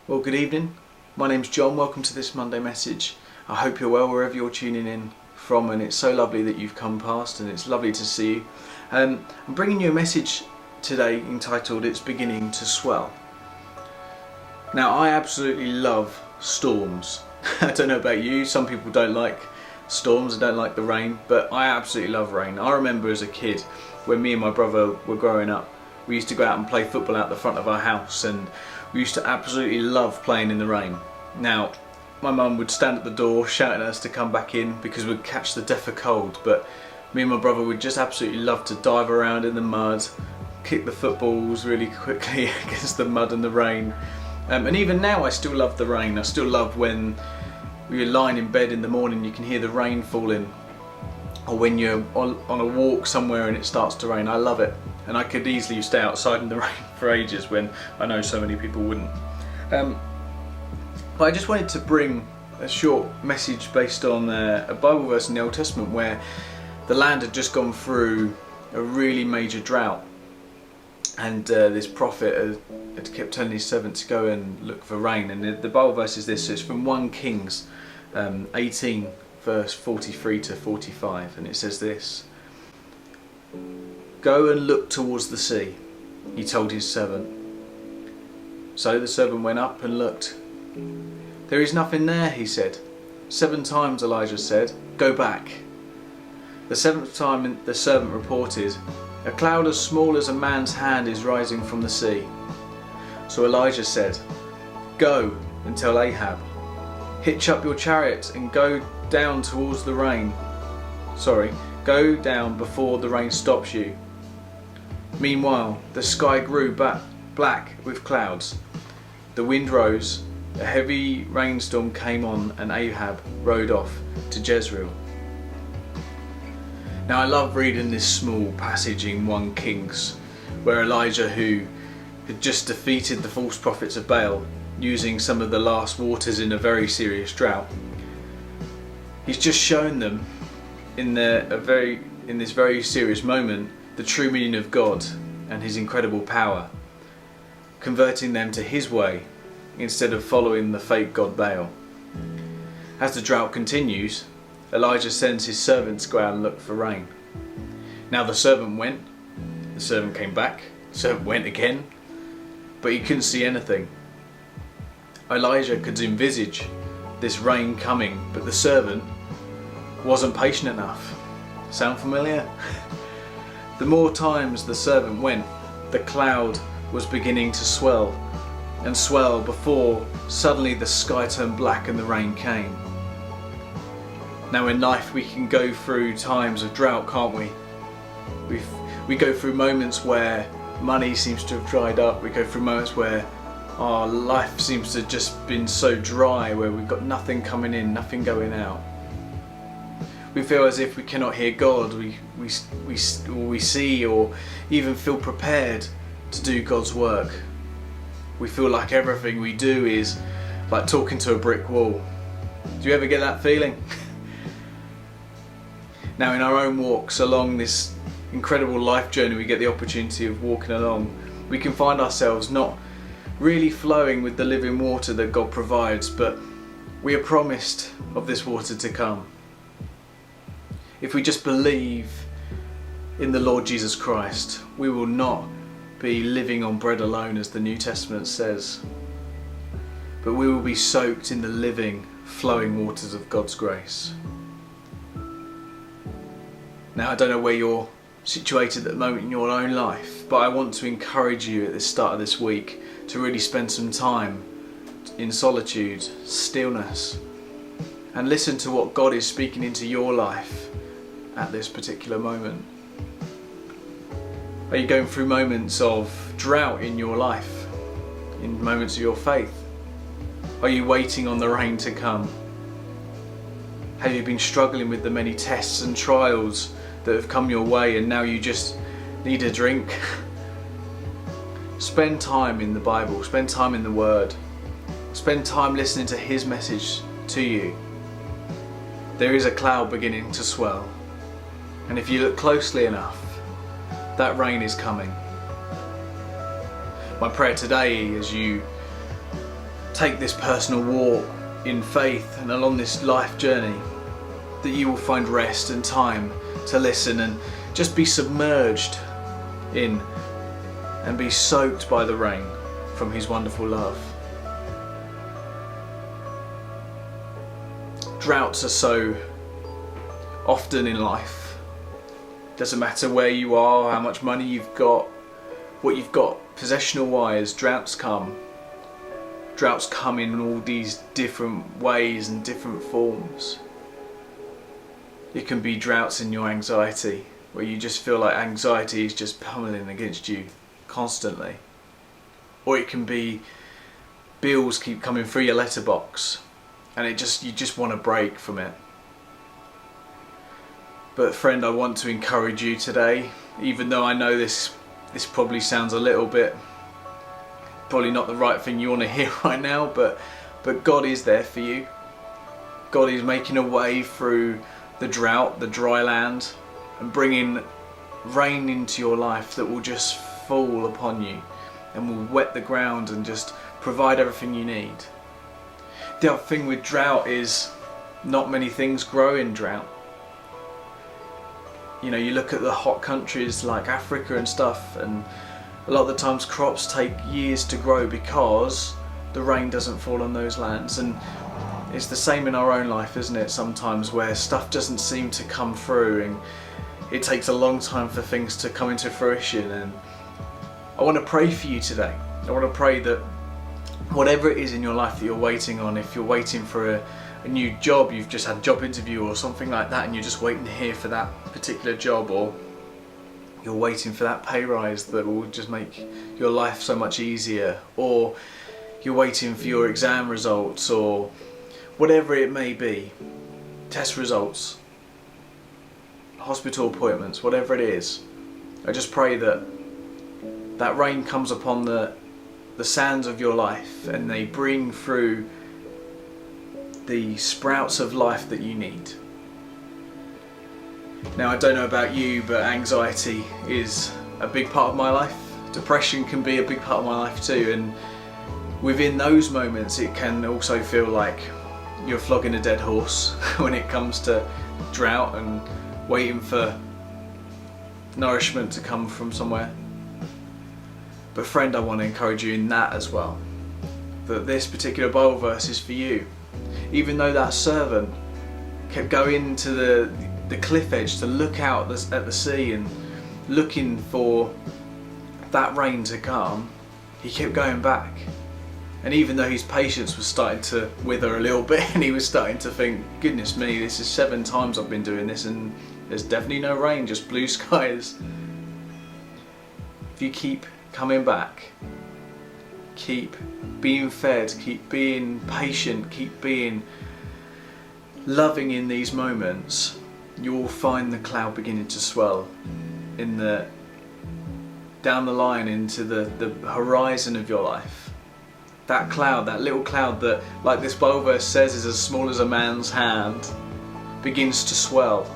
Well, good evening. My name's John. Welcome to this Monday message. I hope you're well wherever you're tuning in from, and it's so lovely that you've come past, and it's lovely to see you. I'm bringing you a message today entitled "It's Beginning to Swell." Now, I absolutely love storms. I don't know about you, some people don't like storms, they don't like the rain, but I absolutely love rain. I remember as a kid when me and my brother were growing up, we used to go out and play football out the front of our house, and we used to absolutely love playing in the rain. Now, my mum would stand at the door shouting at us to come back in because we'd catch the death of cold, but me and my brother would just absolutely love to dive around in the mud, kick the footballs really quickly against the mud and the rain. And even now I still love the rain. I still love when you're lying in bed in the morning, you can hear the rain falling, or when you're on a walk somewhere and it starts to rain. I love it, and I could easily stay outside in the rain for ages when I know so many people wouldn't. But I just wanted to bring a short message based on a Bible verse in the Old Testament where the land had just gone through a really major drought, and this prophet had kept telling his servant to go and look for rain. And the Bible verse is this. So it's from 1 Kings 18 verse 43 to 45, and it says this: "Go and look towards the sea," he told his servant. So the servant went up and looked. "There is nothing there," he said. 7 times Elijah said, "Go back." The 7th time the servant reported, "A cloud as small as a man's hand is rising from the sea." So Elijah said, "Go and tell Ahab, hitch up your chariot and go down towards the rain. Go down before the rain stops you." Meanwhile, the sky grew black with clouds. The wind rose, a heavy rainstorm came on, and Ahab rode off to Jezreel. Now, I love reading this small passage in 1 Kings, where Elijah, who had just defeated the false prophets of Baal, using some of the last waters in a very serious drought, he's just shown them in this very serious moment the true meaning of God and his incredible power, converting them to his way instead of following the fake god Baal. As the drought continues, Elijah sends his servant to go out and look for rain. Now the servant went, the servant came back, the servant went again, but he couldn't see anything. Elijah could envisage this rain coming, but the servant wasn't patient enough. Sound familiar? The more times the servant went, the cloud was beginning to swell and swell before suddenly the sky turned black and the rain came. Now in life we can go through times of drought, can't we? We go through moments where money seems to have dried up. We go through moments where our life seems to have just been so dry, where we've got nothing coming in, nothing going out. We feel as if we cannot hear God, we see or even feel prepared to do God's work. We feel like everything we do is like talking to a brick wall. Do you ever get that feeling? Now in our own walks along this incredible life journey we get the opportunity of walking along, we can find ourselves not really flowing with the living water that God provides, but we are promised of this water to come. If we just believe in the Lord Jesus Christ, we will not be living on bread alone, as the New Testament says, but we will be soaked in the living, flowing waters of God's grace. Now, I don't know where you're situated at the moment in your own life, but I want to encourage you at the start of this week to really spend some time in solitude, stillness, and listen to what God is speaking into your life at this particular moment. Are you going through moments of drought in your life, in moments of your faith? Are you waiting on the rain to come? Have you been struggling with the many tests and trials that have come your way and now you just need a drink? Spend time in the Bible, spend time in the Word, spend time listening to His message to you. There is a cloud beginning to swell, and if you look closely enough, that rain is coming. My prayer today, as you take this personal walk in faith and along this life journey, that you will find rest and time to listen and just be submerged in and be soaked by the rain from His wonderful love. Droughts are so often in life. Doesn't matter where you are, how much money you've got, what you've got possessional wise, droughts come. Droughts come in all these different ways and different forms. It can be droughts in your anxiety, where you just feel like anxiety is just pummeling against you constantly. Or it can be bills keep coming through your letterbox and you just want to break from it. But friend, I want to encourage you today, even though I know this probably sounds a little bit, probably not the right thing you want to hear right now, but God is there for you. God is making a way through the drought, the dry land, and bringing rain into your life that will just fall upon you and will wet the ground and just provide everything you need. The other thing with drought is not many things grow in drought. You know, you look at the hot countries like Africa and stuff, and a lot of the times crops take years to grow because the rain doesn't fall on those lands. And it's the same in our own life, isn't it? Sometimes where stuff doesn't seem to come through and it takes a long time for things to come into fruition. And I want to pray for you today. I want to pray that whatever it is in your life that you're waiting on, if you're waiting for a new job, you've just had a job interview or something like that and you're just waiting to hear for that particular job, or you're waiting for that pay rise that will just make your life so much easier, or you're waiting for your exam results, or whatever it may be, test results, hospital appointments, whatever it is, I just pray that that rain comes upon the sands of your life and they bring through the sprouts of life that you need. Now, I don't know about you, but anxiety is a big part of my life. Depression can be a big part of my life too, and within those moments it can also feel like you're flogging a dead horse when it comes to drought and waiting for nourishment to come from somewhere. But friend, I want to encourage you in that as well, that this particular Bible verse is for you. Even though that servant kept going to the cliff edge to look out at the sea and looking for that rain to come, he kept going back. And even though his patience was starting to wither a little bit and he was starting to think, goodness me, this is 7 times I've been doing this and there's definitely no rain, just blue skies. If you keep coming back, keep being fed, keep being patient, keep being loving in these moments, you will find the cloud beginning to swell down the line into the horizon of your life. That cloud, that little cloud that, like this Bible verse says, is as small as a man's hand, begins to swell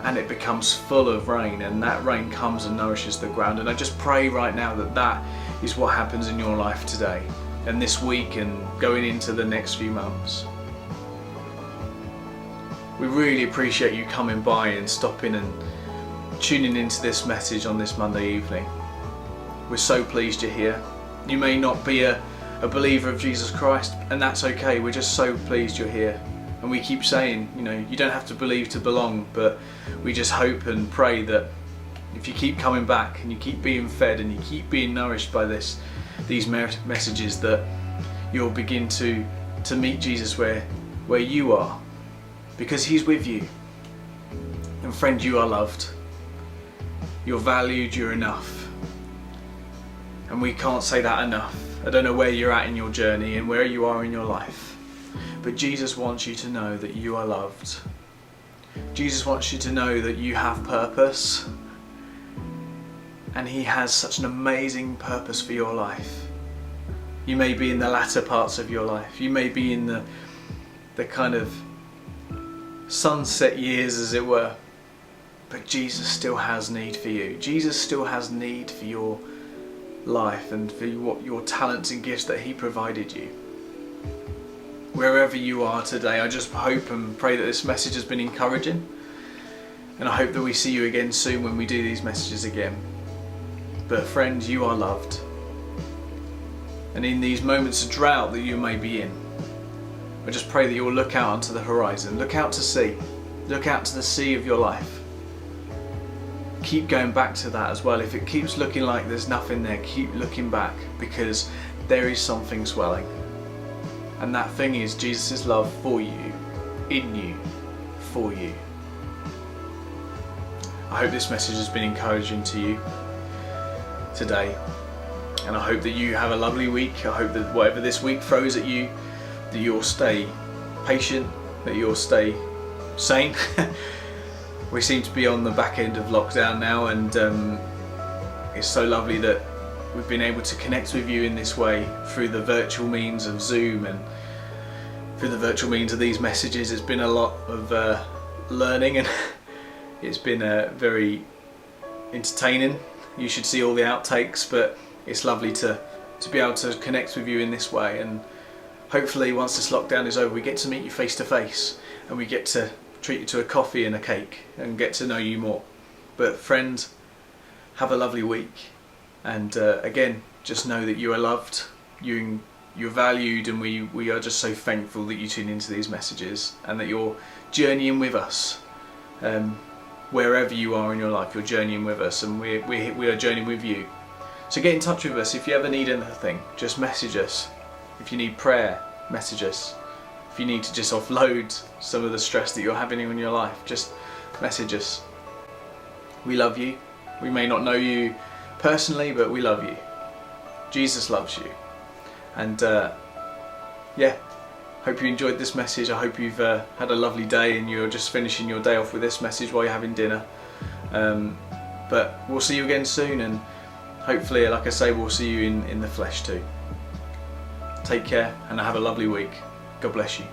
and it becomes full of rain, and that rain comes and nourishes the ground. And I just pray right now that that is what happens in your life today and this week and going into the next few months. We really appreciate you coming by and stopping and tuning into this message on this Monday evening. We're so pleased you're here. You may not be a believer of Jesus Christ, and that's okay. We're just so pleased you're here. And we keep saying, you know, you don't have to believe to belong, but we just hope and pray that if you keep coming back and you keep being fed and you keep being nourished by these messages, that you'll begin to meet Jesus where you are, because He's with you. And friend, you are loved. You're valued, you're enough. And we can't say that enough. I don't know where you're at in your journey and where you are in your life, but Jesus wants you to know that you are loved. Jesus wants you to know that you have purpose, and He has such an amazing purpose for your life. You may be in the latter parts of your life. You may be in the kind of sunset years, as it were, but Jesus still has need for you. Jesus still has need for your life and for what your talents and gifts that He provided you. wherever you are today, I just hope and pray that this message has been encouraging, and I hope that we see you again soon when we do these messages again. But friends, you are loved, and in these moments of drought that you may be in, I just pray that you'll look out onto the horizon, look out to sea, look out to the sea of your life. Keep going back to that as well. If it keeps looking like there's nothing there, keep looking back, because there is something swelling. And that thing is Jesus' love for you, in you, for you. I hope this message has been encouraging to you today. And I hope that you have a lovely week. I hope that whatever this week throws at you, that you'll stay patient, that you'll stay sane. We seem to be on the back end of lockdown now, and it's so lovely that we've been able to connect with you in this way through the virtual means of Zoom and through the virtual means of these messages. It's been a lot of learning, and it's been very entertaining. You should see all the outtakes, but it's lovely to be able to connect with you in this way. And hopefully once this lockdown is over, we get to meet you face to face, and we get to treat you to a coffee and a cake and get to know you more. But friends, have a lovely week, and again, just know that you are loved, you're valued, and we are just so thankful that you tune into these messages and that you're journeying with us. Wherever you are in your life, you're journeying with us, and we are journeying with you. So get in touch with us. If you ever need anything, just message us. If you need prayer, message us. If you need to just offload some of the stress that you're having in your life, just message us. We love you. We may not know you personally, but we love you. Jesus loves you. And yeah, hope you enjoyed this message. I hope you've had a lovely day and you're just finishing your day off with this message while you're having dinner. But we'll see you again soon, and hopefully, like I say, we'll see you in the flesh too. Take care and have a lovely week. God bless you.